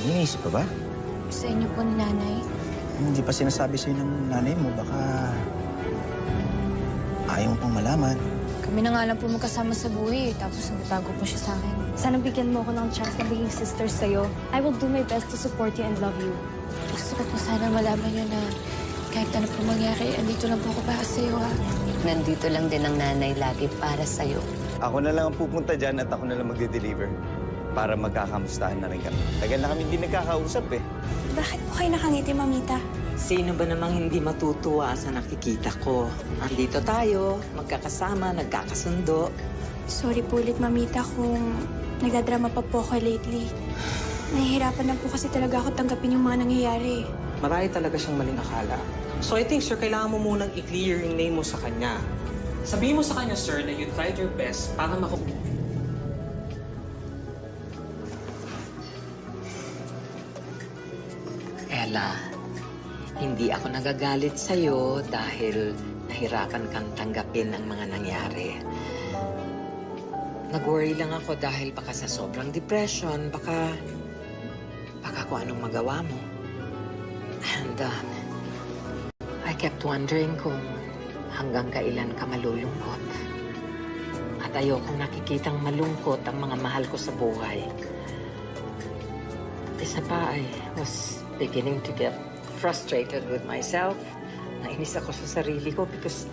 Iniisip pa ba? Sa inyo po ni nanay. Hindi pa sinasabi sa'yo ng nanay mo, baka ayaw mo pang malaman. Kami na nga lang po magkasama sa buhay, tapos nagtago po siya sa akin. Sana bigyan mo ako ng chance na maging sister sa'yo. I will do my best to support you and love you. Gusto ko po sana malaman niyo na kahit ano po mangyari, andito lang po ako para sa'yo, ha? Nandito lang din ang nanay lagi para sa'yo. Ako na lang ang pupunta dyan at ako na lang magde-deliver para magkakamustahan na rin kami. Tagal na kami hindi nagkakausap eh. Bakit po kayo nakangiti, Mamita? Sino ba namang hindi matutuwa sa nakikita ko? Andito tayo, magkakasama, nagkakasundo. Sorry po ulit, Mamita, kung nagdadrama pa po ako lately. Nahihirapan na po kasi talaga ako tanggapin yung mga nangyayari. Marami talaga siyang maling akala. So I think, sir, kailangan mo munang i-clear yung name mo sa kanya. Sabihin mo sa kanya, sir, na you tried your best para Ella, hindi ako nagagalit sa'yo dahil nahirapan kang tanggapin ang mga nangyari. Nag-worry lang ako dahil baka sa sobrang depression, baka kung anong magawa mo. And I kept wondering kung hanggang kailan ka malulungkot. At ayokong nakikitang malungkot ang mga mahal ko sa buhay. Isa pa, I was beginning to get frustrated with myself. Nainis ako sa sarili ko because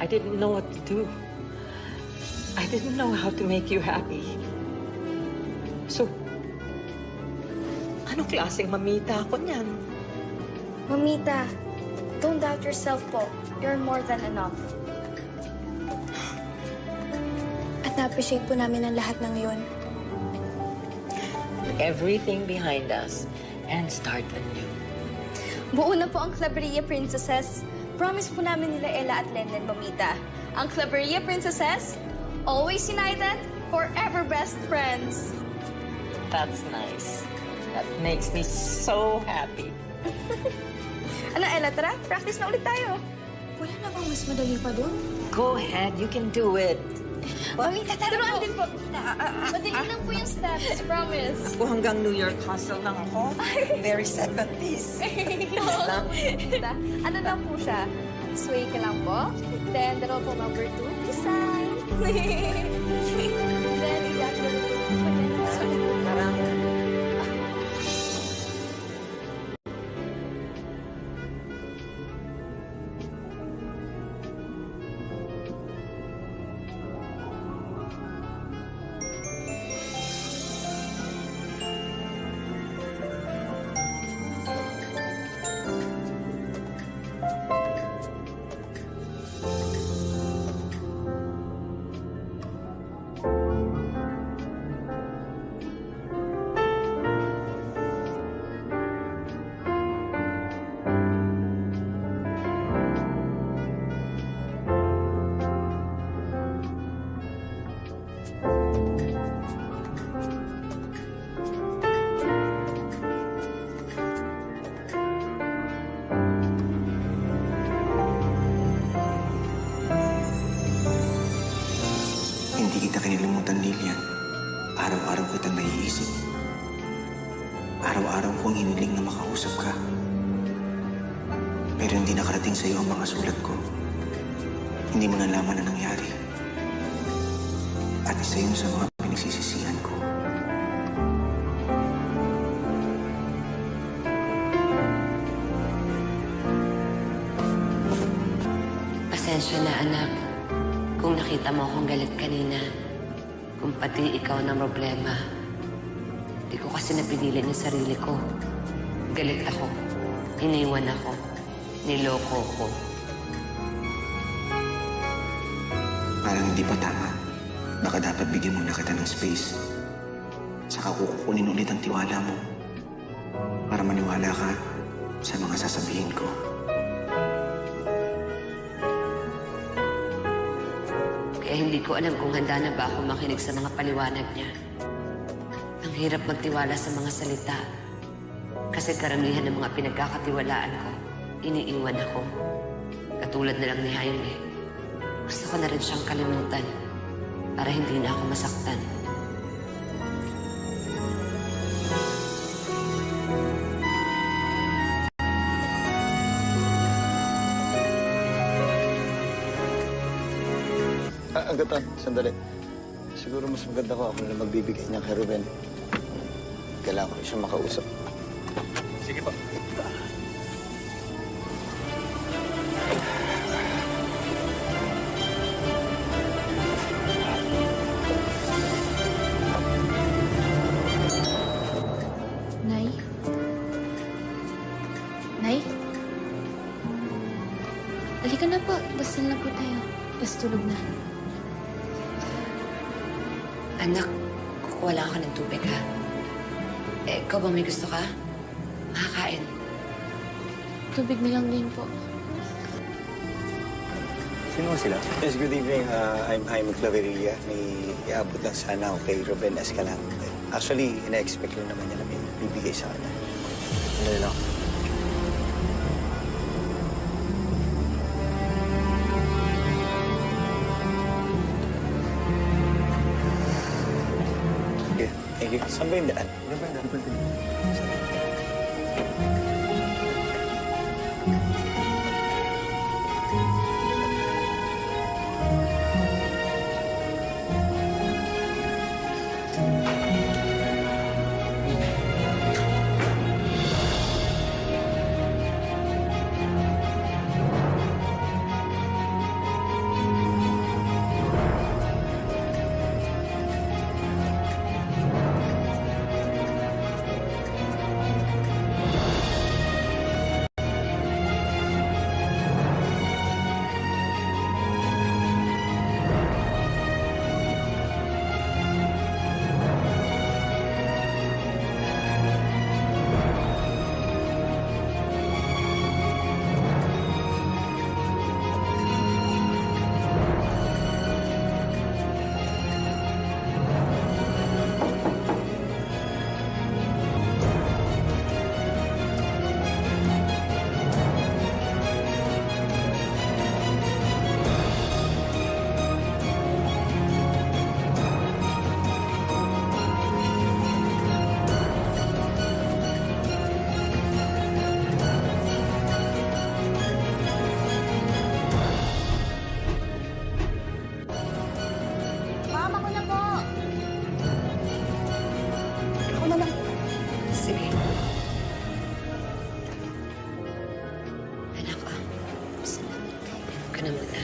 I didn't know what to do. I didn't know how to make you happy. So, anong klaseng mamita ako niyan? Mamita, don't doubt yourself po. You're more than enough. At na-appreciate po namin ang lahat ng yun. Everything behind us and start anew. Buo na po ang Claveria Princesses. Promise po namin nila Ella at Lenlen, Mamita. Ang Claveria Princesses, always united, forever best friends. That's nice. That makes me so happy. Ano, Ella, tara? Practice na ulit tayo. Wala na bang mas madali pa doon? Go ahead, you can do it. Mamita, turuan din po. Madali lang po yung steps, promise. Ako hanggang New York hustle lang ako. Very 70s. Mamita, ano lang po siya? Sway ka lang po. Then, dalawa po number 2. Design. Then, exactly. Parang Hindi kita kinilimutan, Lilian. Araw-araw kitang naiisip. Araw-araw kong hiniling na makausap ka. Pero hindi nakarating sa'yo ang mga sulat ko. Hindi mo nalaman na nangyari. At isa yun sa mga pinagsisisihan ko. Pasensya na, anak. Kung nakita mo akong galit kanina, kung pati ikaw na problema, di ko kasi napinilan yung sarili ko. Galit ako. Iniwan ako. Niloko ko. Parang hindi pa tama. Baka dapat bigyan mo na kita ng space. Saka kukunin ulit ang tiwala mo. Para maniwala ka sa mga sasabihin ko. Kaya hindi ko alam kung handa na ba ako makinig sa mga paliwanag niya. Ang hirap magtiwala sa mga salita. Kasi karamihan ng mga pinagkakatiwalaan ko, iniiwan ako. Katulad na lang ni Jaime. Gusto ko na rin siyang kalimutan para hindi na ako masaktan. Agatan, sandali. Siguro mas maganda ko ako na magbibigay niya kay Ruben. Kailangan ko siya makausap. Sige po. Nay? Nay? Halika na po. Basta na po tayo. Basta tulog na. Anak, kukuha lang ako ng tubig, ha? Eh, ikaw ba may gusto ka? Makakain. Tubig na lang din po. Sino sila? Yes, good evening. I'm Jaime Claveria. May iabot lang sana ako kay Ruben Escalante. Actually, ina-expect lang naman niya na may bibigay sa kanya. Ano lang? Yeah, thank you. Saan ba yung daan? Ano ba yung daan? Ma'am, ako na po. Ako na lang. Sige. Anak, ka na muna.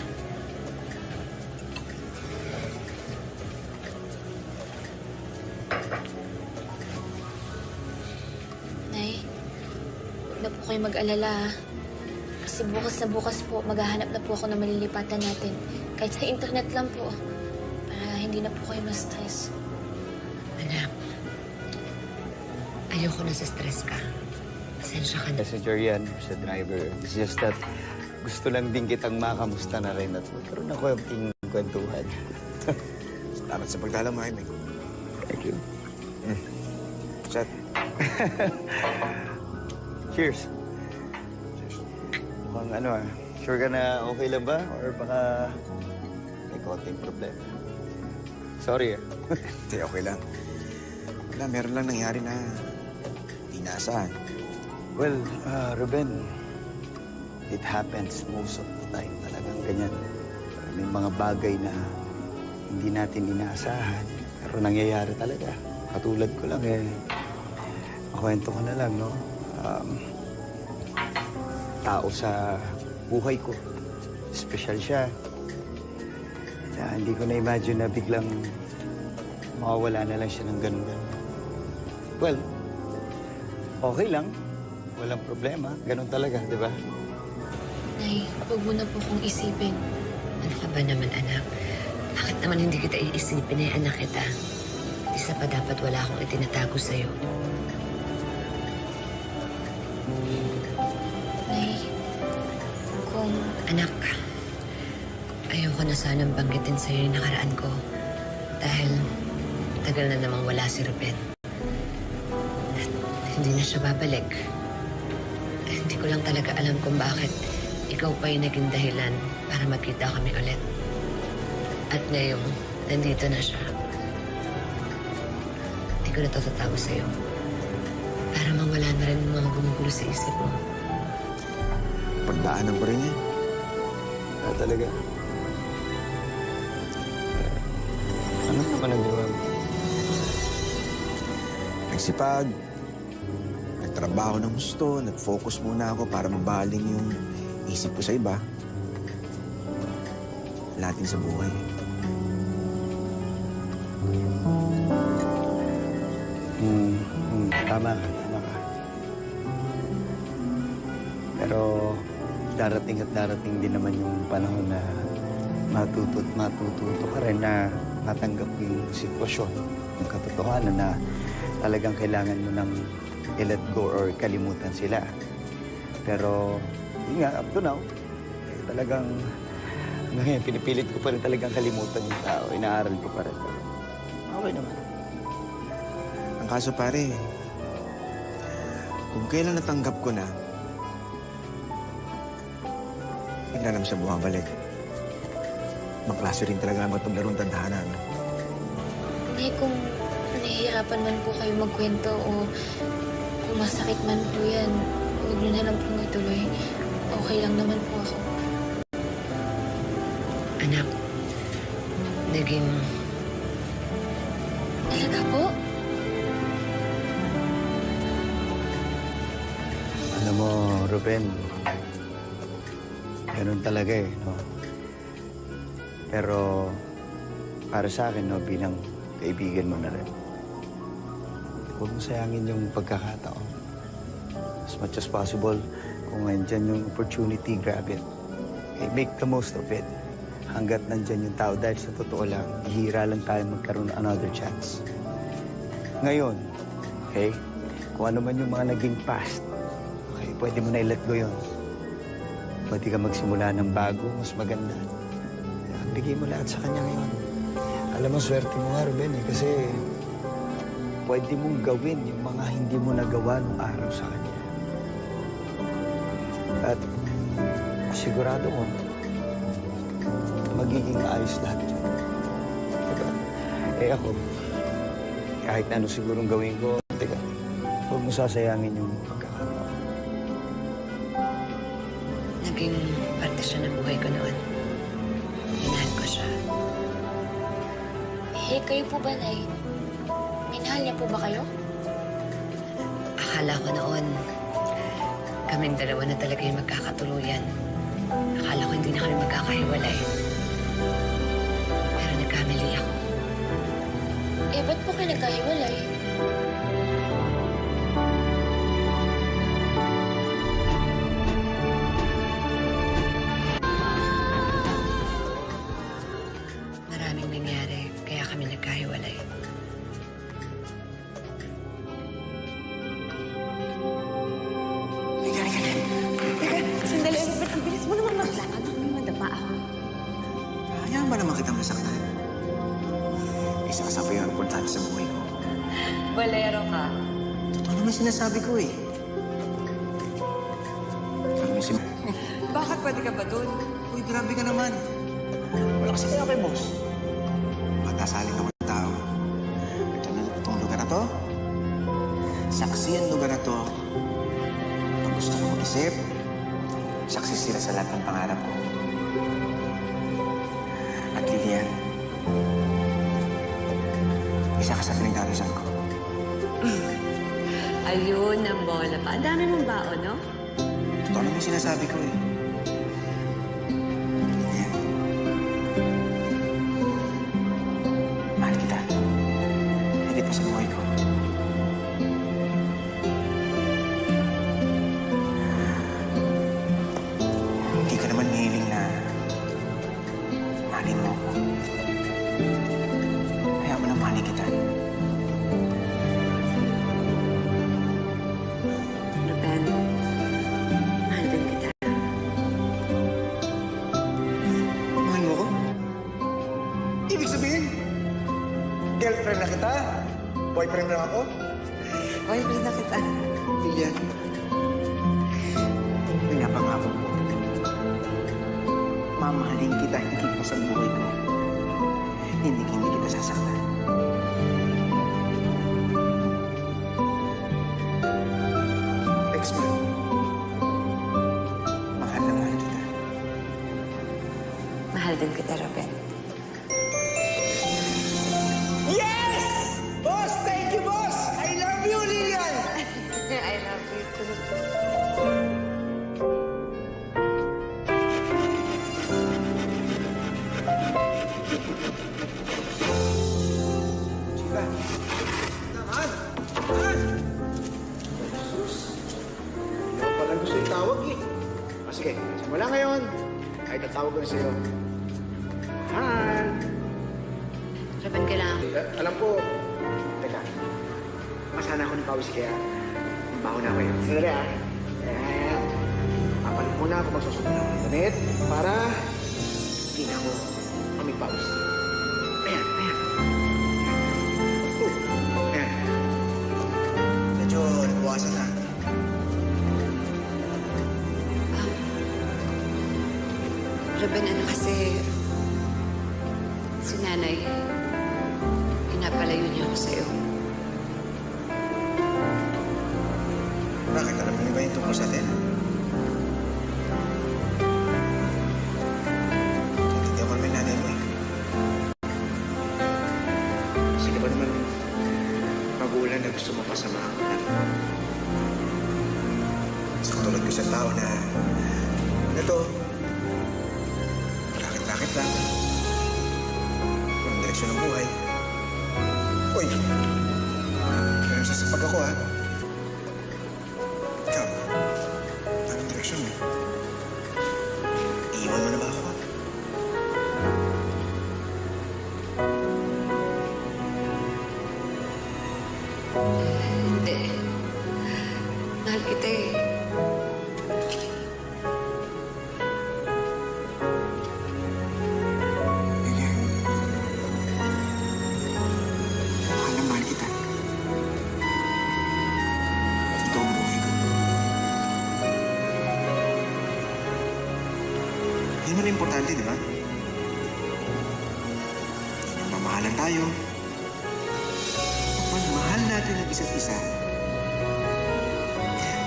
Nay, huwag na po kayo mag-alala. Kasi bukas po, maghahanap na po ako ng malilipatan natin. Kahit sa internet lang po. Para hindi na po kayo ma-stress. Anak, ayoko na sa stress ka. Pasensya ka na. Passenger yan, sa driver. It's just that gusto lang din kitang makamusta na rin at magkaroon ako yung kwentuhan. Salamat sa pagdala mo, Jaime. Thank you. Chat. Cheers. Mukhang ano sure ka na okay lang ba? Or baka may konting problema? Sorry Hindi, okay lang. Wala, meron lang nangyari na di naasahan. Well, Ruben, it happens most of the time talagang ganyan. May mga bagay na hindi natin inaasahan, pero nangyayari talaga. Katulad ko lang makwento ko na lang, no? Tao sa buhay ko. Special siya. Hindi ko na-imagine na biglang mawawala na lang siya ng ganun-ganun. Well, okay lang. Walang problema. Ganun talaga, di ba? Nay, huwag mo na po kong isipin. Ano ka ba naman, anak? Bakit naman hindi kita iisipin eh, anak kita? Isa pa dapat wala akong itinatago sa'yo. Nay, kung Anak, ayoko na sanang banggitin sa'yo yung nakaraan ko. Dahil tagal na namang wala si Ruben. At hindi na siya babalik. Hindi ko lang talaga alam kung bakit ikaw pa yung naging dahilan para magkita kami ulit. At ngayon, nandito na siya. Hindi ko na ito tatago sa'yo. Para mawala na rin yung mga gumugulo sa isip mo. Pagdaanan ko rin yan. Talaga. Ano naman ang ginawa mo? Nagsipag, nagtrabaho ng gusto, nag-focus muna ako para mabaling yung isip ko sa iba. Latin sa buhay. Tama ka, tama ka. Pero darating at darating din naman yung panahon na matututo ka rin na matanggap yung sitwasyon, yung katotohanan na talagang kailangan mo nang i-let go or kalimutan sila. Pero, yun nga, up to now, talagang ngayon, pinipilit ko pa rin talagang kalimutan yung tao. Inaaral ko pa rin. Okay naman. Ang kaso pare, kung kailan natanggap ko na, bigla naman siya bumabalik. Maklase rin talaga ang larong tadhana. No? Eh, kung nahihirapan man po kayo magkwento o kung masakit man po yan, huwag niyo na lang po ituloy. Okay lang naman po ako. Anak, naging... Talaga po? Alam mo, Ruben, ganun talaga eh, no? Pero para sa akin, no, bilang kaibigan mo na rin, huwag mo sayangin yung pagkakataon. As much as possible, kung nandyan yung opportunity, grab it. Okay, make the most of it. Hanggat nandyan yung tao, dahil sa totoo lang, hihira lang tayo magkaroon ng another chance. Ngayon, okay, kung ano man yung mga naging past, okay, pwede mo na i-let go yun. Pwede ka magsimula ng bago, mas maganda. Bigay mo lahat sa kanya ngayon. Alam mo, swerte mo nga, Ruben, eh, kasi pwede mong gawin yung mga hindi mo nagawa nung araw sa kanya. At sigurado ko, magiging ayos lahat yun. Diba? Eh ako, kahit ano sigurong gawin ko, teka, huwag mo sasayangin yung pagkakataon. Naging parte siya ng buhay ko noon. Minahal ko siya. Eh, kayo po ba, Nay? Minahal niya po ba kayo? Akala ko noon, kaming dalawa na talaga yung magkakatuluyan. Akala ko hindi na kami magkakahiwalay. Pero nagkamali ako. Eh, ba't po kayo nagkahiwalay? Maraming nangyari, kaya kami nagkahiwalay. Sandali, Robert. Ang bilis mo naman maglakad. May madama ako. Hayaan ba naman kitang masaktan? Isa ka sa pa yung importante sa buhay ko. Bolero ka. Ano naman sinasabi ko eh? Ano mo si... Bakit pwede ka ba dun? Uy, grabe ka naman. Wala kasi kaya kay boss. Matasaling naman tao. Itong lugar na to, saksi ang lugar na to. Pag gusto ko mag-isip, saksi sila sa lahat ng pangarap ko. At Lilian, isa ka sa pinagdarasan ko. Ayun, ang bola pa. Ang dami mong baon, no? Totoo naman yung sinasabi ko eh. Lilian, mahal kita. Hindi pa sa buhay ko. Hindi ka naman hiling na mahalin mo ako. Kaya mo na mahalin kita. Ruben, mahal din kita. Mahal mo ko? Ibig sabihin, girlfriend na kita? Boyfriend na ako? Boyfriend na kita. Lilian, pinapangako ko. Mamahalin kita higit pa sa buhay ko. Hindi kita sasaktan. Ex-man, mahal na mahal kita. Mahal din kita, Ruben. yung tawag eh. O sige, simula ngayon, ay tatawag ko na sa'yo. Mahal. Ruben, kailangan. Alam ko, teka, masana ako ng pawis kaya mabaho na ako yun. Sandali ah. Ayan. Papalit muna ako magsusunod ako ng damit para hindi na ako pawis. Ayan, ayan. Ayan. Medyo nabuwasan na. Ruben, ano kasi... Si nanay, pinapalayo niya ako sa'yo. Bakit? Alam mo ba yung tungkol sa atin? Hindi ako may nanay mo eh. Sino ba naman magulang na gusto mapasama ako na? Sa katulad ko sa tao na ito, rakit-rakit lang. Walang direksyon ng buhay. Uy! Kaya sasapag ako ha. Ikaw, anong direksyon mo? Iiwan mo na ba ako? Hindi. Mahal kita eh. Lilian. Mahal na mahal kita. Ito ang buhay ko. Hindi mo na importante, di ba? Mamahalan tayo. Mahal natin ang isa't isa.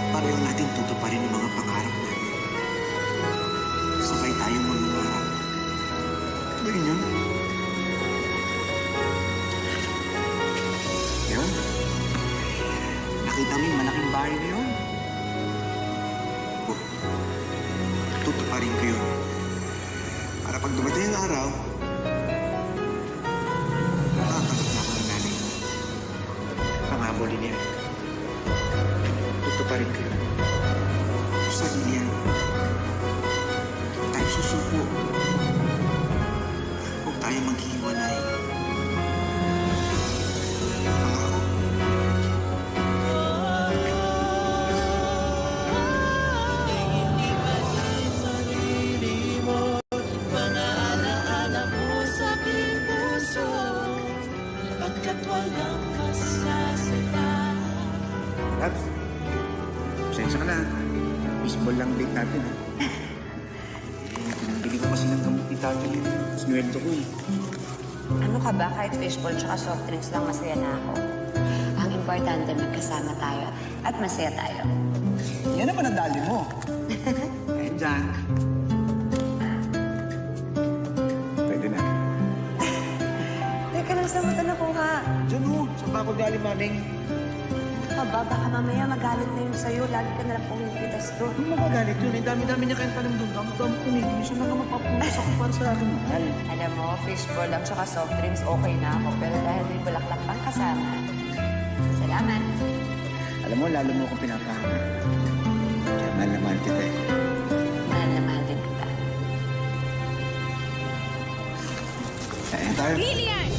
Pareho natin tutuparin ang mga pangarap natin. Sabay tayong mangarap. Ba yun? Yun? Nakita mo yung malaking bahay na yun? Oh, tutuparin ko yun. Para pag dumating ang araw, makakatanggap na ako ng nanay mo. Panghabulin niya. Tutuparin ko yun. Sa Lilian, tayo susuko. Huwag tayo maghiwalay. Pangako. Labs, pasensya ka na. Baseball lang date natin ha. Pinambili ko kasi ng gamot ni Tatay. Sinuwelto ko eh. Ano ka ba? Kahit fishball tsaka soft drinks lang, masaya na ako. Ang importante, magkasama tayo at masaya tayo. Yan naman ang dali mo. Ayun dyan. Pwede na. Teka lang, saan mo ito nakuha? Diyan o, saan ba ako galing, Maming? Aba, baka mamaya magalit na yun sa'yo. Lagi ka nalang pumipitas doon. Ano magagalit yun? Eh, dami-dami niya kayong tanong doon. Dami-dami kumigil. Siya lang ang mapapunas ako para sa akin, mahal. Alam mo, fishball at saka soft drinks, okay na ako. Pero dahil may bulaklak pang kasama. Salamat. Alam mo, lalo mo akong pinapahanga. Kaya mahal na mahal kita eh. Mahal na mahal din kita. Ayan tayo. Lilian!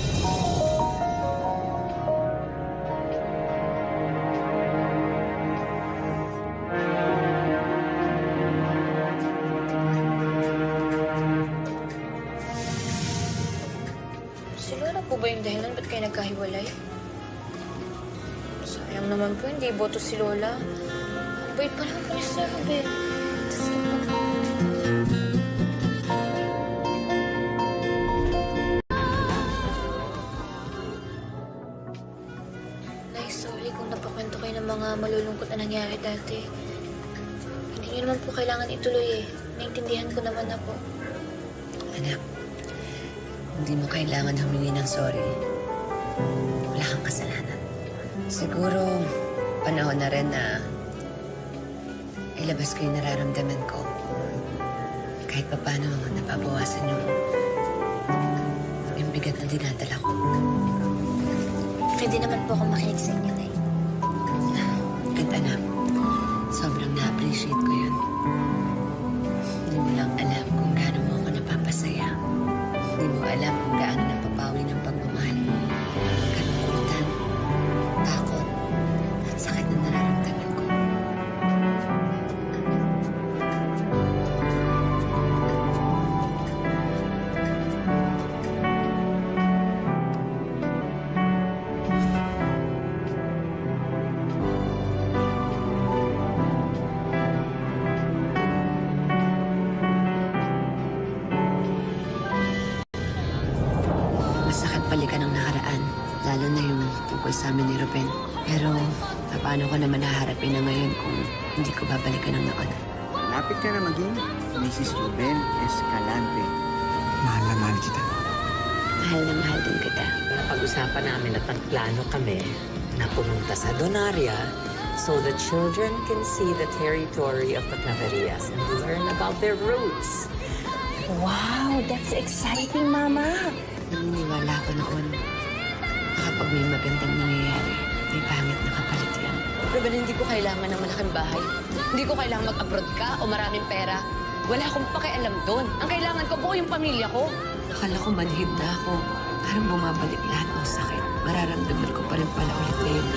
Si Lola po ba yung dahilan? Ba't kayo nagkahiwalay? Sayang naman po, hindi boto si Lola. Ang bait pa naman po ni Sir Ruben. Nay, sorry kung napakwento kayo ng mga malulungkot na nangyari dati. Hindi niyo naman po kailangan ituloy eh. Naintindihan ko naman na po. Anak, hindi mo kailangan humingi ng sorry. Wala kang kasalanan. Siguro, panahon na rin na ilabas ko yung nararamdaman ko. Kahit pa paano, napabawasan yung bigat na dinadala ko. Pwede naman po akong makinig sa inyo, Nay. At anak, sobrang na-appreciate ko yun. tungkol sa amin ni Ruben. Pero, paano ko naman haharapin na ngayon kung hindi ko babalikan ang noon? Lapit ka na maging Mrs. Ruben Escalante. Mahal na mahal kita. Mahal na mahal din kita. Pag-usapan namin at nagplano kami na pumunta sa Donaria so the children can see the territory of the Claverias and learn about their roots. Wow, that's exciting, Mama. Naniniwala ko noon na kapag may magandang nangyayari, may pangit na kapalit yan. Ruben, hindi ko kailangan ng malaking bahay. Hindi ko kailangan mag-abroad ka o maraming pera. Wala akong pakialam doon. Ang kailangan ko, buo yung pamilya ko. Akala ko manhid na ako. Parang bumabalik lahat ng sakit. Mararamdaman ko pa rin pala ulit ngayon.